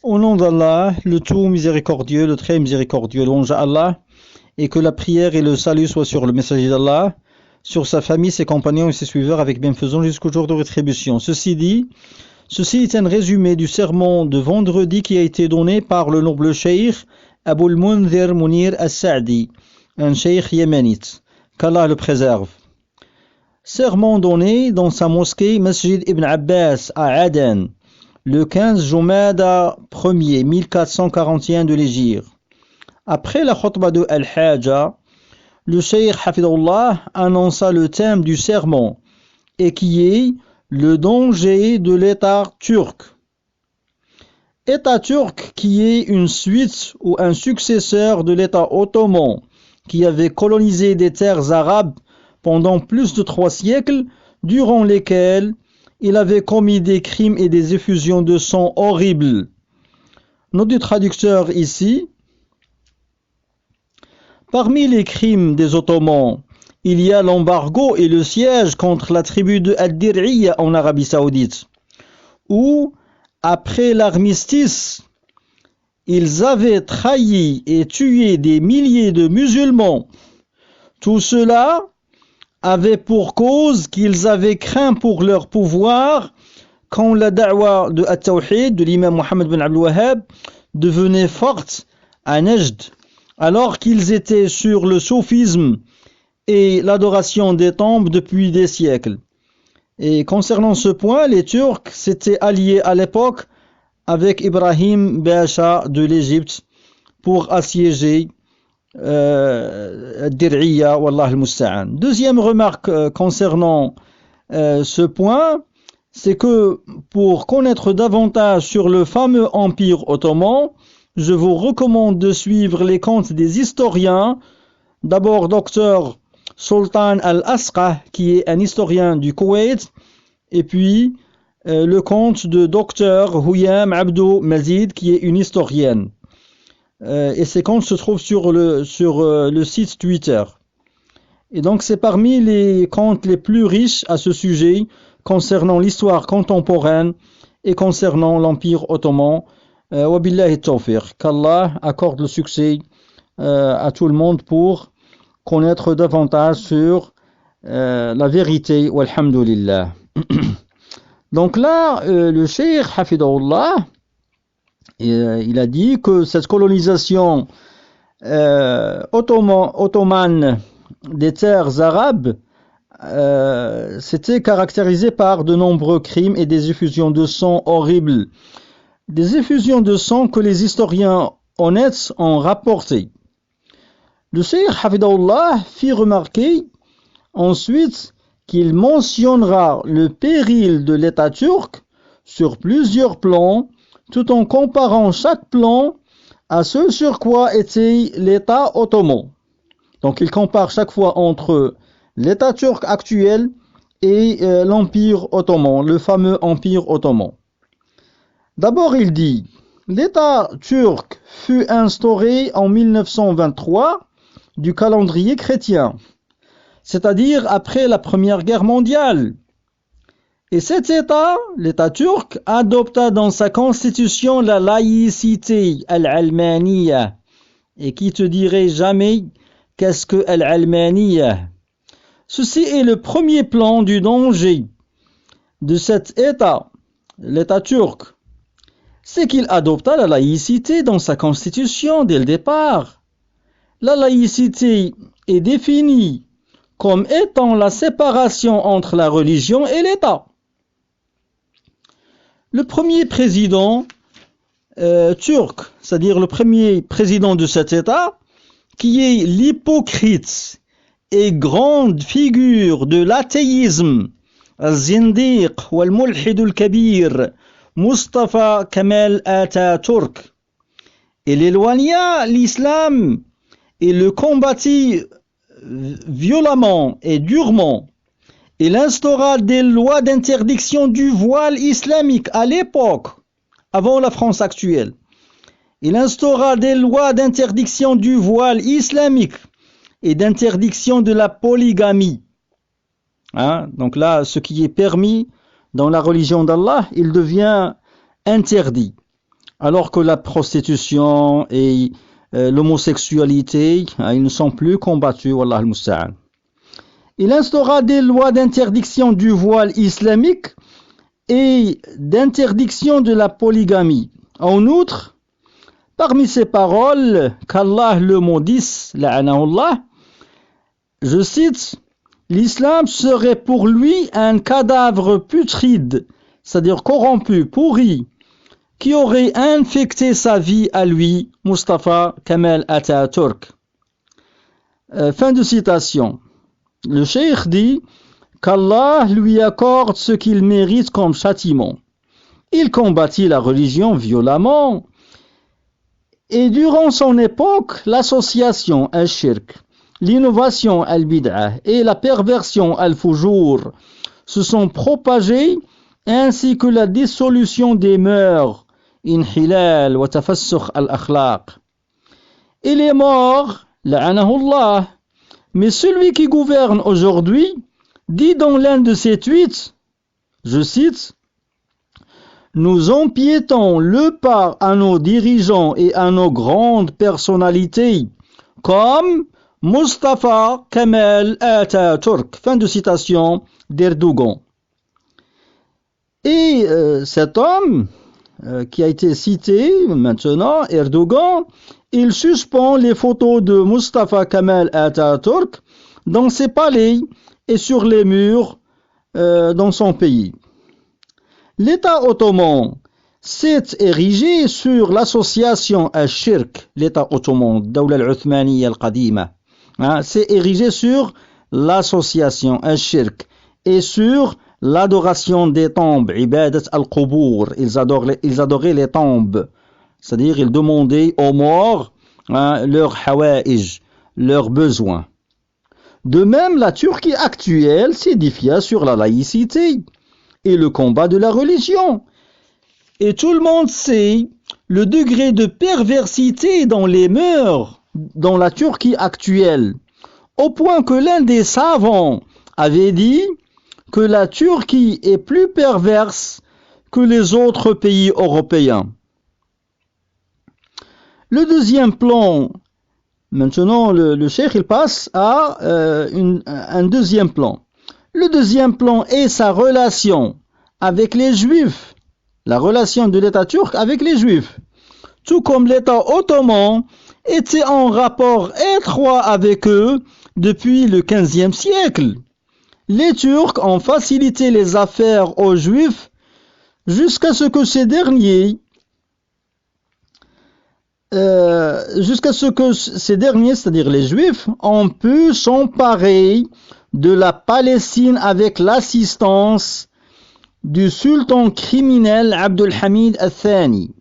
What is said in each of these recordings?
Au nom d'Allah, le tout miséricordieux, le très miséricordieux, louange à Allah, et que la prière et le salut soient sur le messager d'Allah, sur sa famille, ses compagnons et ses suiveurs avec bienfaisance jusqu'au jour de rétribution. Ceci dit, ceci est un résumé du sermon de vendredi qui a été donné par le noble cheikh Abu al-Mundhir Munir al-Sa'di, un cheikh yéménite. Qu'Allah le préserve. Sermon donné dans sa mosquée Masjid Ibn Abbas à Aden, le 15 Jumada 1er 1441 de l'Hégire. Après la khutbah de Al-Hajja, le cheikh Hafidullah annonça le thème du sermon, et qui est le danger de l'État turc. État turc qui est une suite ou un successeur de l'État ottoman, qui avait colonisé des terres arabes pendant plus de 3 siècles, durant lesquels il avait commis des crimes et des effusions de sang horribles. Notre traducteur ici, parmi les crimes des Ottomans, il y a l'embargo et le siège contre la tribu de Ad-Dir'iyya en Arabie Saoudite, où, après l'armistice, ils avaient trahi et tué des milliers de musulmans. Tout cela avait pour cause qu'ils avaient craint pour leur pouvoir quand la da'wa de At-Tawhid de l'imam Mohammed bin Abdul Wahhab devenait forte à Najd, alors qu'ils étaient sur le soufisme et l'adoration des tombes depuis des siècles. Et concernant ce point, les Turcs s'étaient alliés à l'époque avec Ibrahim Basha de l'Égypte pour assiéger Dir'iyya, wallah al-musta'an. Deuxième remarque concernant ce point, c'est que pour connaître davantage sur le fameux empire ottoman, je vous recommande de suivre les contes des historiens. D'abord Dr Sultan al-Asqa, qui est un historien du Koweït, et puis le conte de Dr Huyam Abdou Mazid, qui est une historienne. Et ces comptes se trouvent sur le site Twitter. Et donc c'est parmi les comptes les plus riches à ce sujet concernant l'histoire contemporaine et concernant l'Empire ottoman. Wabillahi tawfiq. Qu'Allah accorde le succès à tout le monde pour connaître davantage sur la vérité. Walhamdulillah. Donc là, le cheikh Hafidahullah, il a dit que cette colonisation ottomane des terres arabes s'était caractérisée par de nombreux crimes et des effusions de sang horribles. Des effusions de sang que les historiens honnêtes ont rapportées. Le cheikh Hafidahullah fit remarquer ensuite qu'il mentionnera le péril de l'État turc sur plusieurs plans, tout en comparant chaque plan à ce sur quoi était l'État ottoman. Donc il compare chaque fois entre l'État turc actuel et l'Empire ottoman, le fameux Empire ottoman. D'abord il dit, l'État turc fut instauré en 1923 du calendrier chrétien, c'est-à-dire après la Première Guerre mondiale. Et cet État, l'État turc, adopta dans sa constitution la laïcité, al-almaniya. Et qui te dirait jamais qu'est-ce que al-almaniya? Ceci est le premier plan du danger de cet État, l'État turc. C'est qu'il adopta la laïcité dans sa constitution dès le départ. La laïcité est définie comme étant la séparation entre la religion et l'État. Le premier président turc, c'est-à-dire le premier président de cet État, qui est l'hypocrite et grande figure de l'athéisme, al-Zindiq ou al-Mulhid al-Kabir, Mustafa Kemal Atatürk. Il éloigna l'islam et le combattit violemment et durement. Il instaura des lois d'interdiction du voile islamique à l'époque, avant la France actuelle. Il instaura des lois d'interdiction du voile islamique et d'interdiction de la polygamie. Donc là, ce qui est permis dans la religion d'Allah, il devient interdit. alors que la prostitution et l'homosexualité, ils ne sont plus combattus, wallah al-musta'an. Il instaura des lois d'interdiction du voile islamique et d'interdiction de la polygamie. En outre, parmi ces paroles, qu'Allah le maudisse, la'anahullah, je cite, l'islam serait pour lui un cadavre putride, c'est-à-dire corrompu, pourri, qui aurait infecté sa vie à lui, Mustafa Kemal Atatürk. Fin de citation. Le cheikh dit qu'Allah lui accorde ce qu'il mérite comme châtiment. Il combattit la religion violemment et durant son époque, l'association al-shirk, l'innovation al-bid'ah et la perversion al-fujur se sont propagées ainsi que la dissolution des mœurs, inhilal wa tafassukh al-akhlaq. Il est mort, la'anahullah, mais celui qui gouverne aujourd'hui dit dans l'un de ses tweets, je cite, nous empiétons le pas à nos dirigeants et à nos grandes personnalités, comme Mustafa Kemal Atatürk. Fin de citation d'Erdogan. Et cet homme qui a été cité maintenant, Erdogan, il suspend les photos de Mustafa Kemal Atatürk dans ses palais et sur les murs dans son pays. L'État ottoman s'est érigé sur l'association al-shirk, l'État ottoman, Dawla al-Uthmaniya al-Qadima, s'est érigé sur l'association al-shirk et sur l'adoration des tombes, ibadat al-qubur, ils adoraient les tombes, c'est-à-dire ils demandaient aux morts leurs hawaïj, leurs besoins. De même, la Turquie actuelle s'édifia sur la laïcité et le combat de la religion. Et tout le monde sait le degré de perversité dans les mœurs dans la Turquie actuelle, au point que l'un des savants avait dit que la Turquie est plus perverse que les autres pays européens. Le deuxième plan, maintenant le cheikh il passe à un deuxième plan. Le deuxième plan est sa relation avec les Juifs, la relation de l'État turc avec les Juifs. Tout comme l'État ottoman était en rapport étroit avec eux depuis le XVe siècle. Les Turcs ont facilité les affaires aux Juifs jusqu'à ce que ces derniers, c'est-à-dire les Juifs, ont pu s'emparer de la Palestine avec l'assistance du sultan criminel Abdul Hamid al-Thani.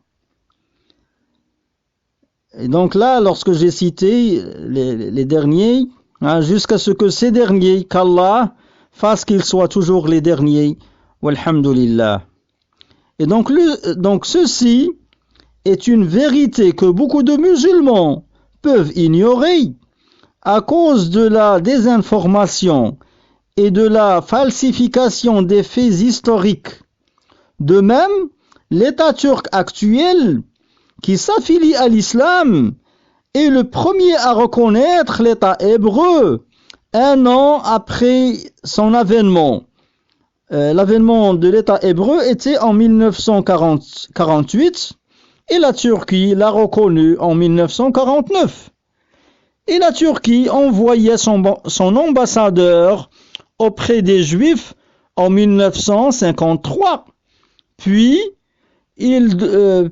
Et donc là, lorsque j'ai cité les derniers, jusqu'à ce que ces derniers, qu'Allah fasse qu'ils soient toujours les derniers, walhamdulillah. Et donc ceci est une vérité que beaucoup de musulmans peuvent ignorer à cause de la désinformation et de la falsification des faits historiques. De même, l'État turc actuel, qui s'affilie à l'islam, est le premier à reconnaître l'État hébreu un an après son avènement. L'avènement de l'État hébreu était en 1948 et la Turquie l'a reconnu en 1949. Et la Turquie envoyait son ambassadeur auprès des Juifs en 1953. Puis ne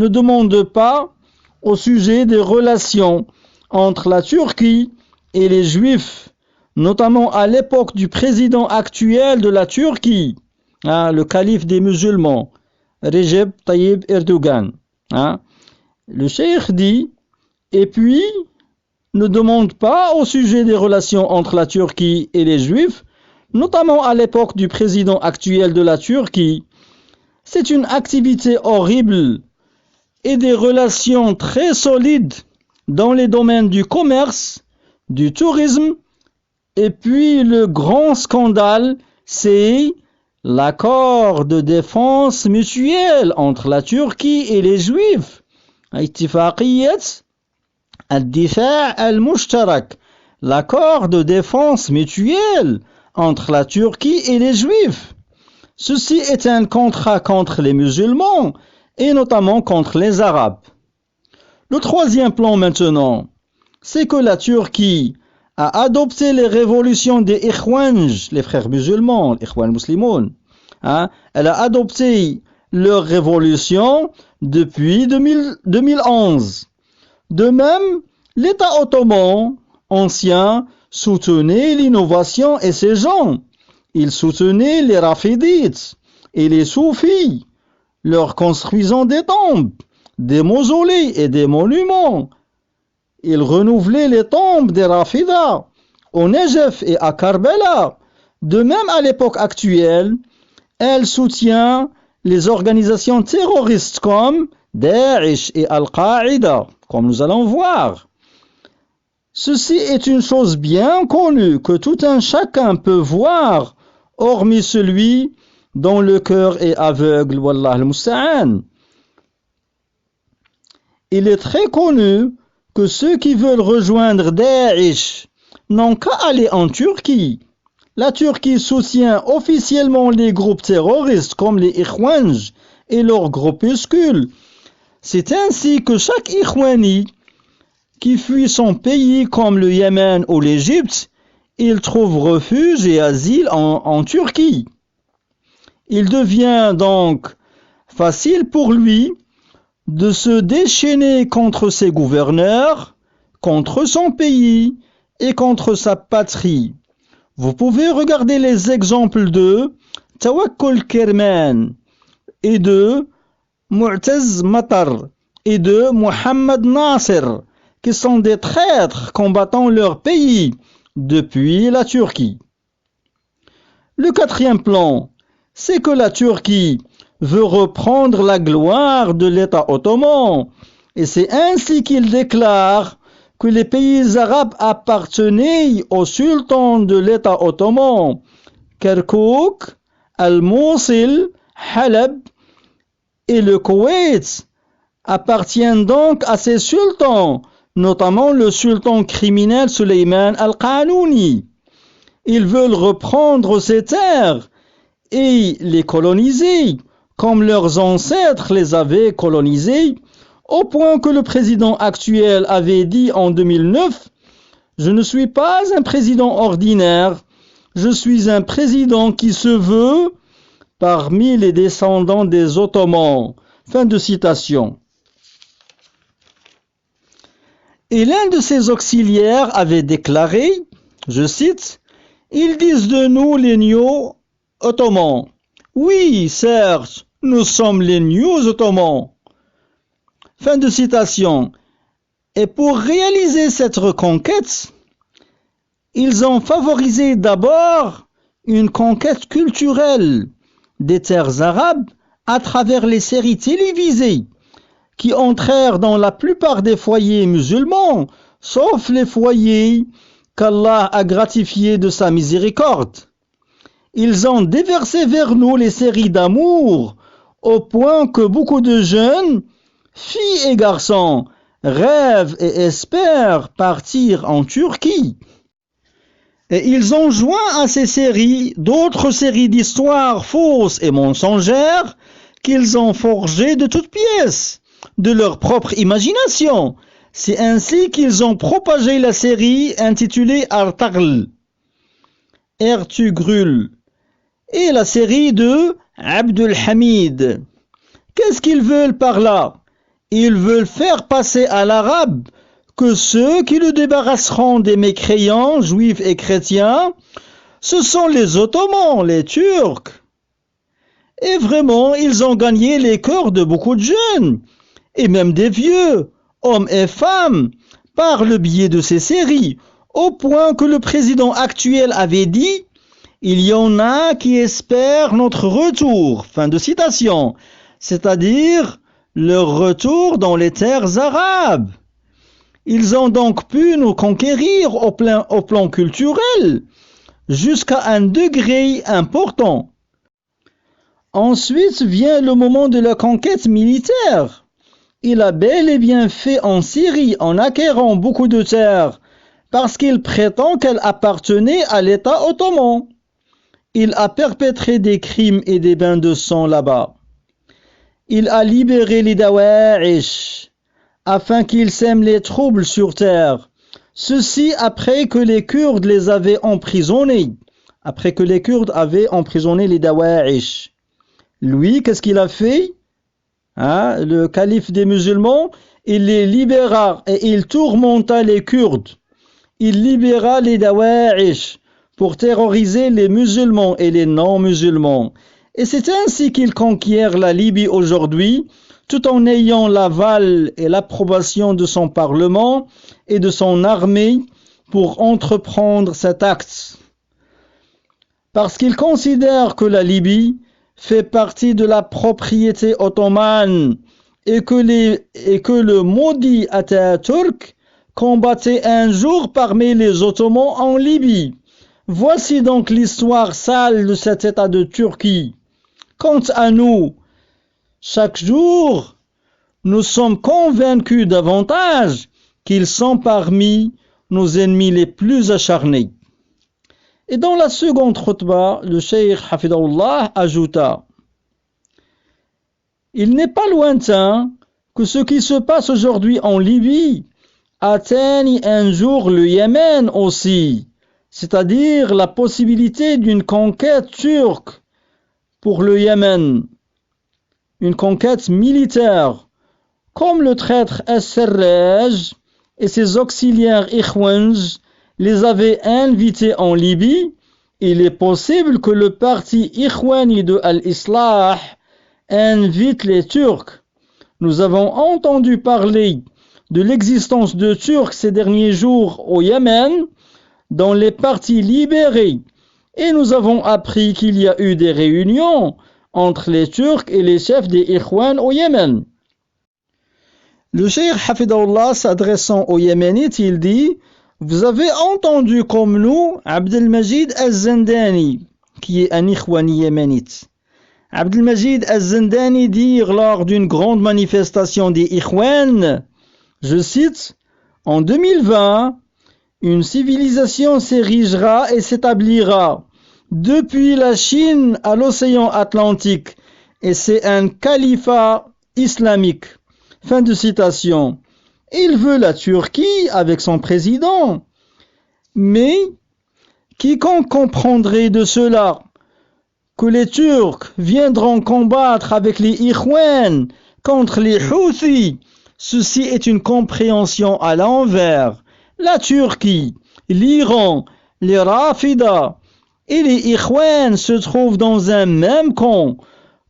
demande pas au sujet des relations entre la Turquie et les Juifs, notamment à l'époque du président actuel de la Turquie, le calife des musulmans, Recep Tayyip Erdogan. Le cheikh dit, et puis ne demande pas au sujet des relations entre la Turquie et les Juifs, notamment à l'époque du président actuel de la Turquie. C'est une activité horrible et des relations très solides dans les domaines du commerce, du tourisme, et puis le grand scandale, c'est l'accord de défense mutuelle entre la Turquie et les Juifs, اتفاقية الدفاع المشترك, l'accord de défense mutuelle entre la Turquie et les Juifs. Ceci est un contrat contre les musulmans et notamment contre les Arabes. Le troisième plan maintenant, c'est que la Turquie a adopté les révolutions des Ikhwanj, les frères musulmans, les Ikhwan muslimoun. Elle a adopté leur révolution depuis 2011. De même, l'État ottoman ancien soutenait l'innovation et ses gens. Il soutenait les Rafidites et les Soufis, leur construisant des tombes, des mausolées et des monuments. Il renouvelait les tombes des Rafidas au Nejef et à Karbala. De même, à l'époque actuelle, elle soutient les organisations terroristes comme Daesh et Al-Qaïda, comme nous allons voir. Ceci est une chose bien connue que tout un chacun peut voir, hormis celui dont le cœur est aveugle, wallah al-musta'an. Il est très connu que ceux qui veulent rejoindre Daesh n'ont qu'à aller en Turquie. La Turquie soutient officiellement les groupes terroristes comme les Ikhwanj et leurs groupuscules. C'est ainsi que chaque Ikhwani qui fuit son pays comme le Yémen ou l'Égypte, il trouve refuge et asile en Turquie. Il devient donc facile pour lui de se déchaîner contre ses gouverneurs, contre son pays et contre sa patrie. Vous pouvez regarder les exemples de Tawakkul Kerman et de Mu'taz Matar et de Mohamed Nasser, qui sont des traîtres combattant leur pays depuis la Turquie. Le quatrième plan, c'est que la Turquie veut reprendre la gloire de l'État ottoman, et c'est ainsi qu'il déclare que les pays arabes appartenaient au sultan de l'État ottoman, Kirkouk, Al-Mosil, Halab et le Koweït appartiennent donc à ces sultans, notamment le sultan criminel Sulayman al-Qanouni. Ils veulent reprendre ces terres et les coloniser, comme leurs ancêtres les avaient colonisées, au point que le président actuel avait dit en 2009 « Je ne suis pas un président ordinaire, je suis un président qui se veut parmi les descendants des Ottomans. » Fin de citation. Et l'un de ses auxiliaires avait déclaré, je cite, « Ils disent de nous les New Ottomans. Oui, certes, nous sommes les New Ottomans. » Fin de citation. Et pour réaliser cette reconquête, ils ont favorisé d'abord une conquête culturelle des terres arabes à travers les séries télévisées qui entrèrent dans la plupart des foyers musulmans, sauf les foyers qu'Allah a gratifiés de sa miséricorde. Ils ont déversé vers nous les séries d'amour, au point que beaucoup de jeunes, filles et garçons, rêvent et espèrent partir en Turquie. Et ils ont joint à ces séries d'autres séries d'histoires fausses et mensongères qu'ils ont forgées de toutes pièces, de leur propre imagination. C'est ainsi qu'ils ont propagé la série intitulée Artagl, Ertugrul, et la série de Abdul Hamid. Qu'est-ce qu'ils veulent par là? Ils veulent faire passer à l'arabe que ceux qui le débarrasseront des mécréants, juifs et chrétiens, ce sont les Ottomans, les Turcs. Et vraiment, ils ont gagné les cœurs de beaucoup de jeunes, et même des vieux, hommes et femmes, par le biais de ces séries, au point que le président actuel avait dit « Il y en a qui espèrent notre retour », fin de citation, c'est-à-dire leur retour dans les terres arabes. Ils ont donc pu nous conquérir au plan culturel jusqu'à un degré important. Ensuite vient le moment de la conquête militaire. Il a bel et bien fait en Syrie en acquérant beaucoup de terres parce qu'il prétend qu'elle appartenait à l'État ottoman. Il a perpétré des crimes et des bains de sang là-bas. Il a libéré les Dawa'ish afin qu'ils sèment les troubles sur terre. Ceci après que les Kurdes les avaient emprisonnés. Après que les Kurdes avaient emprisonné les Dawa'ish. Lui, qu'est-ce qu'il a fait? Le calife des musulmans, il les libéra et il tourmenta les Kurdes. Il libéra les Dawa'ish pour terroriser les musulmans et les non-musulmans. Et c'est ainsi qu'il conquiert la Libye aujourd'hui, tout en ayant l'aval et l'approbation de son parlement et de son armée pour entreprendre cet acte. Parce qu'il considère que la Libye fait partie de la propriété ottomane et que le maudit Atatürk combattait un jour parmi les Ottomans en Libye. Voici donc l'histoire sale de cet État de Turquie. Quant à nous, chaque jour, nous sommes convaincus davantage qu'ils sont parmi nos ennemis les plus acharnés. Et dans la seconde khutbah, le cheikh Hafidahullah ajouta: il n'est pas lointain que ce qui se passe aujourd'hui en Libye atteigne un jour le Yémen aussi, c'est-à-dire la possibilité d'une conquête turque pour le Yémen, une conquête militaire, comme le traître As-Sarraj et ses auxiliaires Ikhwanj les avaient invités en Libye. Il est possible que le parti Ikhwani de Al-Islah invite les Turcs. Nous avons entendu parler de l'existence de Turcs ces derniers jours au Yémen, dans les partis libérés, et nous avons appris qu'il y a eu des réunions entre les Turcs et les chefs des Ikhwan au Yémen. Le cheikh Hafidahullah, s'adressant aux Yéménites, il dit: vous avez entendu comme nous Abdelmajid Az-Zindani, qui est un Ikhwani yéménite. Abdelmajid Az-Zindani dire lors d'une grande manifestation des Ikhwan, je cite: en 2020, une civilisation s'érigera et s'établira depuis la Chine à l'océan Atlantique, et c'est un califat islamique. Fin de citation. Il veut la Turquie avec son président. Mais quiconque comprendrait de cela que les Turcs viendront combattre avec les Ikhwan contre les Houthis, ceci est une compréhension à l'envers. La Turquie, l'Iran, les Rafidas et les Ikhwan se trouvent dans un même camp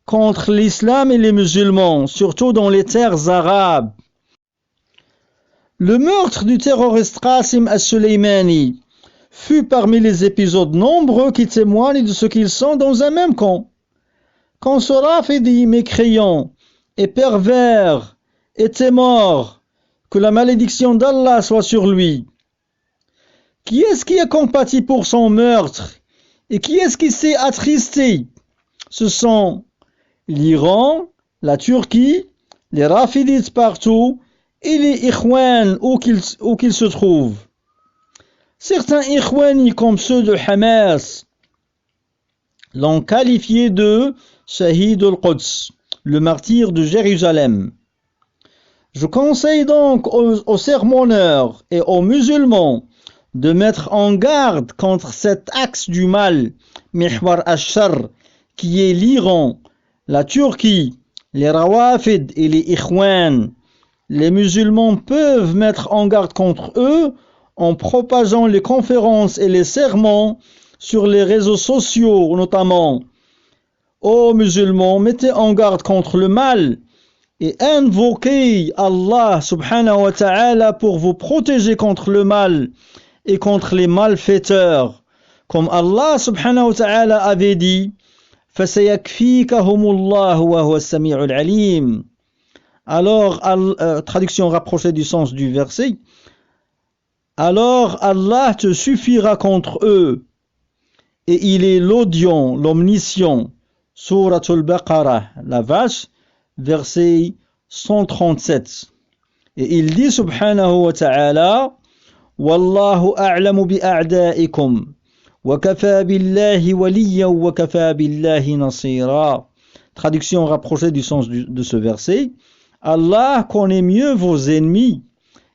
contre l'islam et les musulmans, surtout dans les terres arabes. Le meurtre du terroriste Qasim al-Soleimani fut parmi les épisodes nombreux qui témoignent de ce qu'ils sont dans un même camp. Quand ce Rafidi mécréant et pervers était mort, que la malédiction d'Allah soit sur lui, qui est-ce qui a compati pour son meurtre et qui est-ce qui s'est attristé? Ce sont l'Iran, la Turquie, les Rafidites partout et les Ikhwan où qu'ils se trouvent. Certains Ikhwani comme ceux de Hamas l'ont qualifié de Shahid al-Quds, le martyr de Jérusalem. Je conseille donc aux sermonneurs et aux musulmans de mettre en garde contre cet axe du mal, Mihwar al-Shar, qui est l'Iran, la Turquie, les Rawafid et les Ikhwan. Les musulmans peuvent mettre en garde contre eux en propageant les conférences et les sermons sur les réseaux sociaux notamment. Ô musulmans, mettez en garde contre le mal et invoquez Allah subhanahu wa ta'ala pour vous protéger contre le mal et contre les malfaiteurs. Comme Allah subhanahu wa ta'ala avait dit: فَسَيَكْفِيكَهُمُ اللَّهُ وَهُوَ السَّمِيعُ الْعَلِيمُ. Alors, traduction rapprochée du sens du verset, alors Allah te suffira contre eux, et il est l'audient, l'omniscient, Surat al-Baqarah, la vache, verset 137. Et il dit subhanahu wa ta'ala, Wallahu a'lamu bi'a'da'ikum, wa kafa billahi waliyan wa kafa billahi nasira. Traduction rapprochée du sens de ce verset. Allah connaît mieux vos ennemis,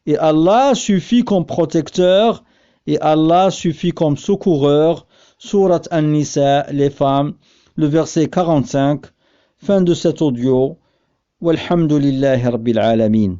et Allah suffit comme protecteur, et Allah suffit comme secoureur. Surat An-Nisa, les femmes, le verset 45. Fin de cet audio. Walhamdulillahi Rabbil Alamin.